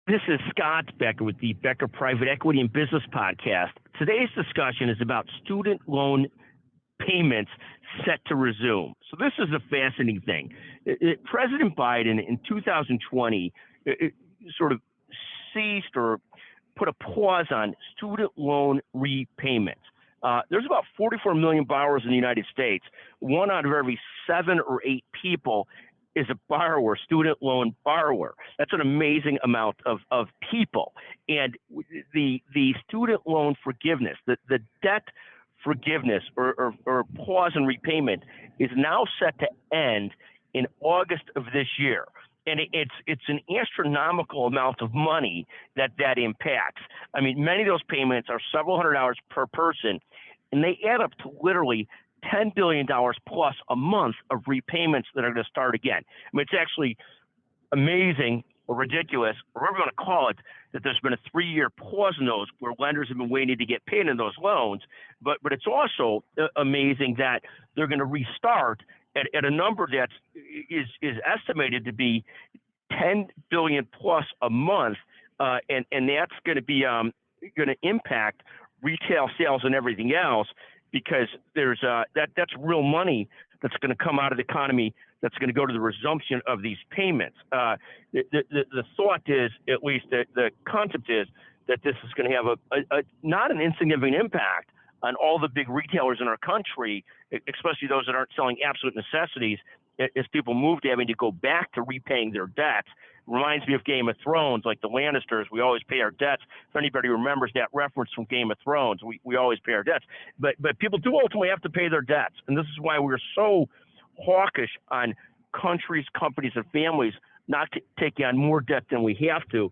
This is Scott Becker with the Becker Private Equity and Business Podcast. Today's discussion is about student loan payments set to resume. So this is a fascinating thing. President Biden in 2020 sort of ceased or put a pause on student loan repayments. There's about 44 million borrowers in the United States. 1 out of every 7 or 8 people is a borrower, student loan borrower. That's an amazing amount of people. And the student loan forgiveness, the debt forgiveness or pause in repayment is now set to end in August of this year. And it's an astronomical amount of money that impacts. I mean, many of those payments are several $100s per person, and they add up to literally $10 billion plus a month of repayments that are going to start again. I mean, it's actually amazing or ridiculous, or whatever you want to call it, that there's been a 3-year pause in those where lenders have been waiting to get paid in those loans. But it's also amazing that they're going to restart at a number that is estimated to be $10 billion plus a month, and that's going to be going to impact retail sales and everything else, because there's that's real money that's going to come out of the economy that's going to go to the resumption of these payments. The thought is, at least the concept is, that this is going to have a not an insignificant impact on all the big retailers in our country, especially those that aren't selling absolute necessities, as people move to having to go back to repaying their debts. Reminds me of Game of Thrones, like the Lannisters. We always pay our debts. If anybody remembers that reference from Game of Thrones, we always pay our debts. But people do ultimately have to pay their debts, and this is why we're so hawkish on countries, companies, and families not taking on more debt than we have to.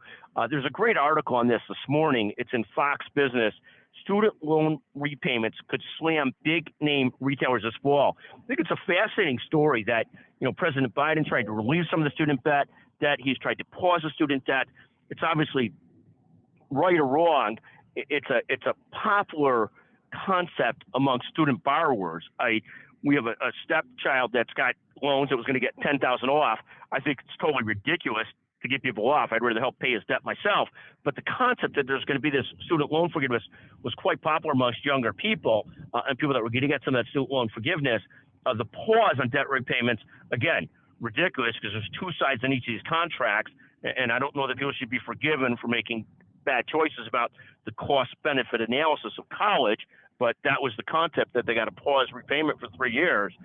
There's a great article on this morning. It's in Fox Business. Student loan repayments could slam big name retailers this fall. I think it's a fascinating story that, President Biden tried to relieve some of the student debt. He's tried to pause the student debt. It's obviously right or wrong. It's a popular concept among student borrowers. We have a stepchild that's got loans that was going to get $10,000 off. I think it's totally ridiculous to get people off. I'd rather help pay his debt myself. But the concept that there's going to be this student loan forgiveness was quite popular amongst younger people and people that were getting at some of that student loan forgiveness. The pause on debt repayments, again, ridiculous, because there's 2 sides on each of these contracts, and I don't know that people should be forgiven for making bad choices about the cost-benefit analysis of college, but that was the concept, that they got to pause repayment for 3 years.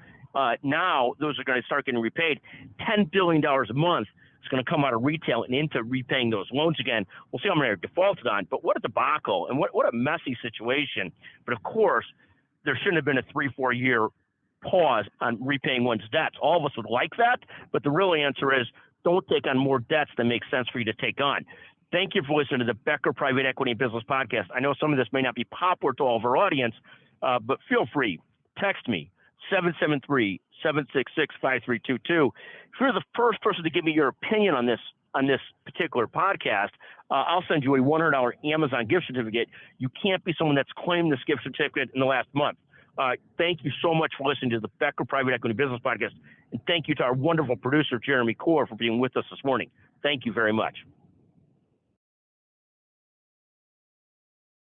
Now those are going to start getting repaid. $10 billion a month is going to come out of retail and into repaying those loans again. We'll see how many are defaulted on, but what a debacle, and what a messy situation. But of course, there shouldn't have been a 3-4 year pause on repaying one's debts. All of us would like that, but the real answer is, don't take on more debts than make sense for you to take on. Thank you for listening to the Becker Private Equity and Business Podcast. I know some of this may not be popular to all of our audience, but feel free. Text me, 773-766-5322. If you're the first person to give me your opinion on this particular podcast, I'll send you a $100 Amazon gift certificate. You can't be someone that's claimed this gift certificate in the last month. Thank you so much for listening to the Becker Private Equity Business Podcast. And thank you to our wonderful producer, Jeremy Core, for being with us this morning. Thank you very much.